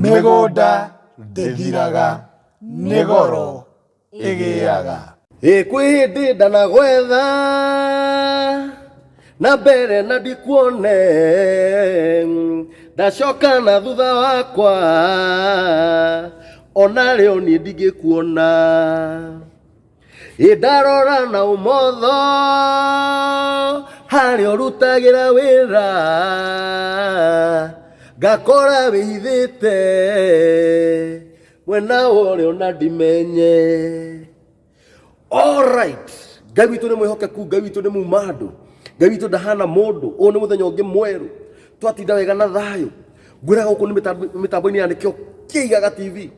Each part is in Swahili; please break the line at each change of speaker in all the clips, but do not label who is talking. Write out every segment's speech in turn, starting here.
mĩgũnda ndĩthiraga nĩ goro ĩgĩaga.
Kwĩ hĩndĩ ndanagwetha na mbere na ndikuone, ndacoka na thutha wakwa ona rĩo niĩ ndingĩkuona. Ndarora na ũmotho harĩa ũrutagĩra wĩra, ngakora wĩhithĩte mwena ũrĩa ona ndimenye. Alright, Ngai witũ nĩ mwĩhokeku, Ngai witũ nĩ muma andũ, Ngai witũ ndahana mũndũ. Ũyũ nĩ mũthenya ũngĩ mwerũ, twatinda wega na thayũ. Ngwĩraga gũkũ nĩ mĩtambo-inĩ ya nĩkĩo kĩigaga TV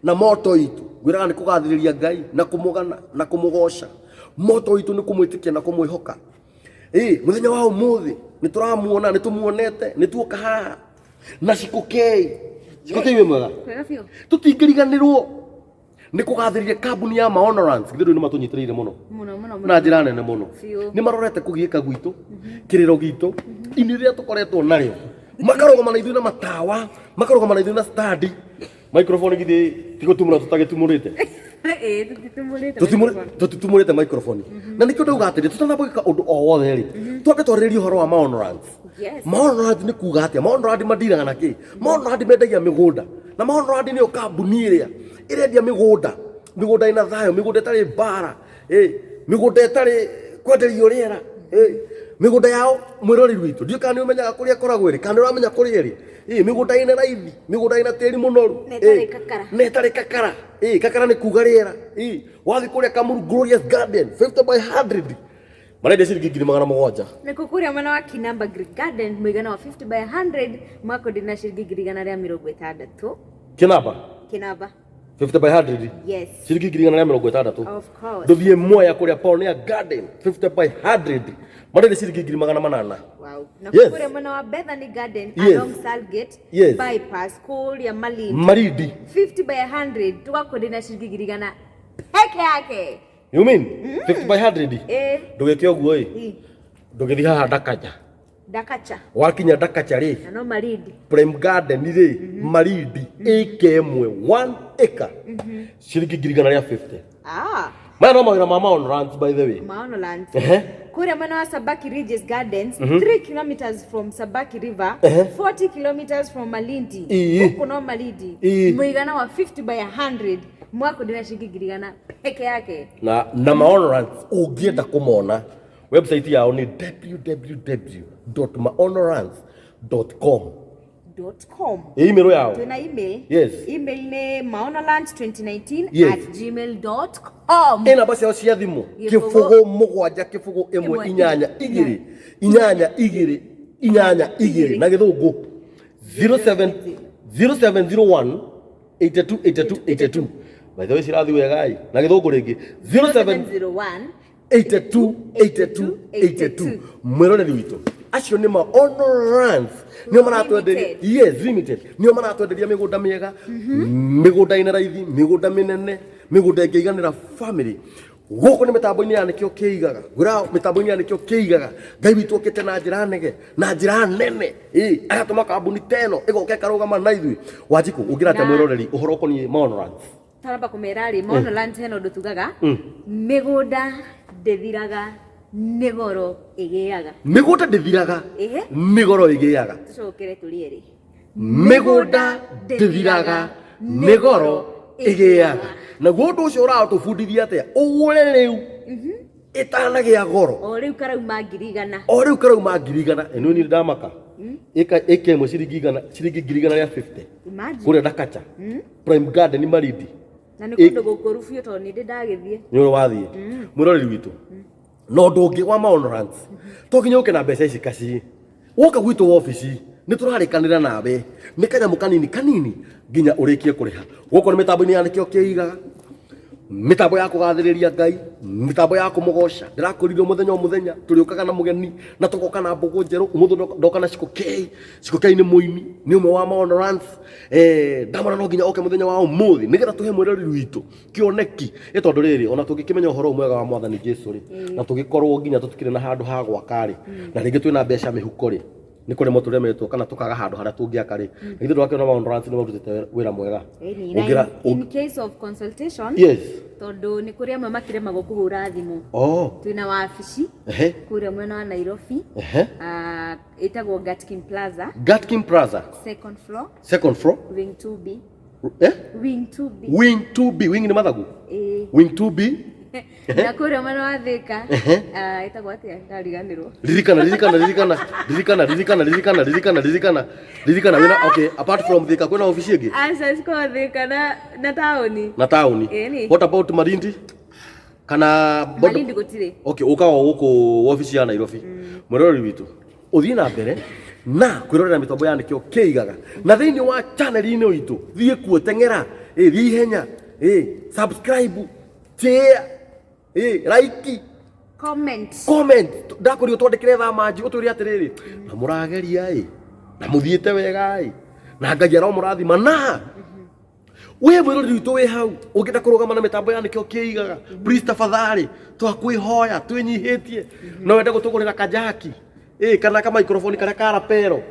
na moto itũ. Ngwĩraga nĩ kũgathĩrĩria Ngai na kũmũgana na kũmũgoca. Moto itũ nĩ kũmwĩtĩkia na kũmwĩhoka. Mũthenya wa ũmũthĩ nĩ tũramuona, nĩ tũmuonete, nĩ tuoka haha na Cikũkei. Cikũkei wĩ mwega? Tũtingĩriganĩrwo nĩ kũgathĩrĩria kambuni ya Maono. Githĩrĩ nĩ matũnyitĩrĩire mũno na njĩra nene mũno. Nĩ marorete kũgiĩka gwitũ, kĩrĩro gitũ, ini rĩrĩa tũkoretwo narĩo. Makarũgama na ithuĩ na matawa, makarũgama na ithuĩ na standi. Microphone githĩ tigũtumũra tũtagĩtumũrĩte? Tũtitumũrĩte microphone. Na nĩkĩo ndauga atĩrĩ, tũtanambĩka ũndũ o wothe rĩ, twambe twarĩrĩrie ũhoro wa Maono. Maono nĩ kuuga atĩa? Maono mandiraga na kĩ? Maono mendagia mĩgũnda. Na Maono nĩyo kambuni ĩrĩa ĩrendia mĩgũnda ĩna thayũ, mĩgũnda ĩtarĩ mbara, mĩgũnda ĩtarĩ kwenderio rĩera, mĩgũnda yao mwĩroreri witũ. Ndiũĩ kana nĩ ũmenyaga kũrĩa ĩkoragwo ĩrĩ, kana nĩ ũramenya kũrĩa ĩrĩ. Mĩgũnda ĩna raithi, mĩgũnda ĩna tĩri mũnoru, na ĩtarĩ kakara. Kakara nĩ kuuga rĩera. Wathiĩ kũrĩa Kamuru Glorious Garden 50 by 100 marendia ciringi 700.
Nĩkũ kũrĩa mwena wa Kinamba Garden mũigana wa 50 by 100 makwendia na ciringi 160.
Kinamba 50 by 100?
Yes.
Ciringi 160.
Of course.
Ndũthiĩ Mwea kũrĩa Pioneer Garden 50 by 100 marendia ciringi 800.
Wow. Na kũrĩa mwena wa Bethany Garden along Salgate bypass kũrĩa
Malindi
50 by 100 tugakwendia na ciringi 100 peke yake.
You mean 50 by 100? Ndũgĩke ũguo ndũgĩthiĩ haha Dakacha. Wakinya Dakacha rĩ,
no Malindi
Prime Garden rĩ, Malindi ĩka ĩmwe 1 acre ciringi 150. Maya no mawĩra ma Maono by the way.
Maono Lands. Kũrĩa mwena wa Sabaki Regis Gardens 3 kilometers from Sabaki River, 40 kilometers from Malindi. Huko no Malindi mũigana wa 50 by 100 mwakwendia na ciringi 100 peke yake.
Na Maono ũngĩenda kũmona, website yao ni www.maonolands.com. Email yao.
Tuna email.
Yes.
Email ni maonolands2019@gmail.com.
Ena basi yao cia thimu. Kifugo mugwanja kifugo ĩmwe inyanya igĩrĩ na gĩthũngũ 0701 828282. By the way cirathi wega na gĩthũngũ rĩngĩ
0701
828282. Mwĩroreri witũ acio nĩ Maono nĩo maratwenderia. Yes, limited. Nĩo maratwenderia mĩgũnda mĩega, mĩgũnda ĩna raithi, mĩgũnda mĩnene, mĩgũnda ĩngĩiganĩra family. Gũkũ nĩ mĩtambo-inĩ ya nĩkĩo kĩigaga. Ngwĩra mĩtambo-inĩ ya nĩkĩo kĩigaga. Ngai witũ okĩte na njĩra nene, na njĩra nene. Agatũma kambuni teno ĩgoka ĩkarũgama na ithuĩ. Wanjikũ ũngĩrate mwĩroreri ũhoro ũkoniĩ Maono.
Taraba kũmera rĩ, Maono Lands hena ũndũ tugaga mĩgũnda ndĩthiraga nĩ goro ĩgĩaga.
Mĩgũnda ndĩthiraga nĩ goro ĩgĩaga.
Tũcokere tũrĩerĩ.
Mĩgũnda ndĩthiraga nĩ goro ĩgĩaga. Naguo ũndũ ũcio ũratũbundithia atĩa? Ũgũre rĩu ĩtanagĩa goro.
O rĩu karauma 100.
O rĩu karauma 100. Ĩno nĩ ndamaka. Ĩka ĩmwe ciringi 150. Kũrĩa Dakacha Prime Garden Malindi.
Na nĩ kũndũ gũkũ rũbiũ tondũ nĩ ndagĩthiĩ.
Nĩ wathiĩ mwĩroreri witũ. No ũndũ ũngĩ wa Maono to nginya ũke na mbeca ici kaci. Woka gwitũ wabici nĩ tũrarĩkanĩra nawe nĩ kanyamũ kanini nginya ũrĩkie kũrĩha. Gũkũ nĩ mĩtambo-inĩ ya nĩkĩo kĩigaga, mĩtambo ya kũgathĩrĩria Ngai, mĩtambo ya kũmũgoca. Ndĩrakũririo mũthenya o mũthenya tũrĩũkaga na mũgeni na tũgoka na mbũgũ njerũ. Ũmũthĩ ndoka na Cikũkei. Cikũkei nĩ mũini, nĩ ũmwe wa Maono. Ndamona no nginya oke mũthenya wa ũmũthĩ nĩgetha tũhe mwĩroreri witũ kĩoneki. Tondũ rĩrĩ ona tũngĩkĩmenya ũhoro mwega wa Mwathani Jesũ rĩ, na tũgĩkorwo nginya tũtikĩrĩ na handũ ha gwaka rĩ, na rĩngĩ twĩna mbeca mĩhuko rĩ, nä kå rä mo tå remetwo kana tå kaga handå harä a tå ngä aka rä ithuä twakä ona nä marutä te wä ra mwega
in case of consultation tondå nä kå rä amwe makiremagwo kå hå ra thimå twina wabici kå rä a mwena wa Nairobi ĩtagwo Gatkin Plaza second floor wing 2B wing 2B nä mathagu wing 2B na kå rä a mwena wa Thika ĩtagwo atä ndariganä rwo
ririkana wina okay apart from Thika kwena ofisi ĩngĩ
Thika na taũni
what about Malindi kana
Malindi gũtirĩ
okay ũkawa gũkũ ofisi ya Nairobi mũrori witũ ũthiĩ na mbere na kwĩrorera mĩtambo ya nĩkĩo kĩigaga na thĩinĩ wa channel-inĩ witũ thiĩ kuo teng'era thiĩ ihenya subscribe share like
comment
ndakorio twandĩkĩre thamanji ũtwĩre atĩrĩrĩ na mũrageria na mũthiĩte wega na Ngai aromũrathima na we mwĩroreri witũ wĩ hau ũngĩenda kũrũgama na mĩtambo ya nĩkĩo kĩigaga please tafadhali twakwĩhoya twĩnyihĩtie no wende gũtũgũrĩra kajaki kana ka microphone karĩa ka rapero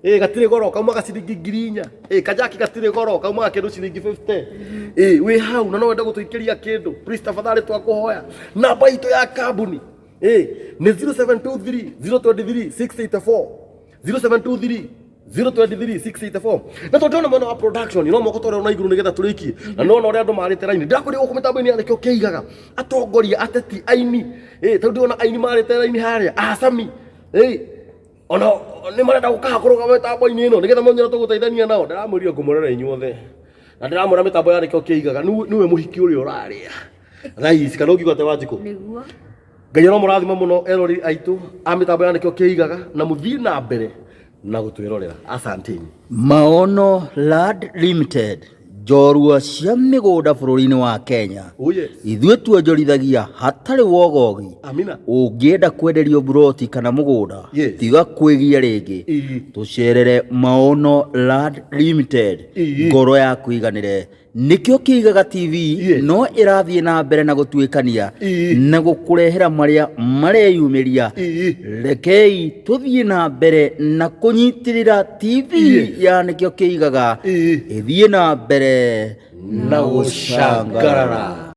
gatirĩ goro kauma gaciringi 4,000 kajaki gatirĩ goro kauma kĩndũ ciringi 50 wĩ hau na no wende gũtũikĩria kĩndũ please tafadhali twakũhoya namba itũ ya kambuni nĩ 0723 023 684 0723 023 684 na tondũ mwena wa production no moko tore ona iguru nigetha turikie na no ũrĩa andũ marĩte raini ndakwĩrĩ gũkũ mĩtambo-inĩ ya nĩkĩo kĩigaga atongoria ateti aini tondũ ona aini marĩte raini harĩa acami ona nĩ marenda gũkaga kũrũgama mĩtambo-inĩ ĩno nĩgetha monyera tũgũteithania nao ndĩramwĩrire ngũmũrera inyuothe na ndĩramwĩra mĩtambo ya nĩkĩo kĩigaga nĩwe mũhiki ũrĩa ũrarĩa guys kana ũngiuga te Wanjikũ
nĩguo
Ngai aromũrathima mũno eroreri aitũ a mĩtambo ya nĩkĩo kĩigaga na mũthiĩ na mbere na gũtwĩrorera asanteni.
Maono Land Limited njorua cia mĩgũnda bũrũri-inĩ wa Kenya ithuĩ tuonjorithagia hatarĩ wogogi ũngĩenda kwenderio buroti kana mũgũnda tiga kwĩgia rĩngĩ tũcerere Maono Land Limited ngoro ya kũiganĩre nĩkĩo kĩigaga TV no ĩrathiĩ na mbere na gũtuĩkania na gũkũrehera marĩa mareyumĩria rekei tũthiĩ na mbere na kũnyitĩrĩra TV ya nĩkĩo kĩigaga ĩthiĩ na mbere na gũcangarara.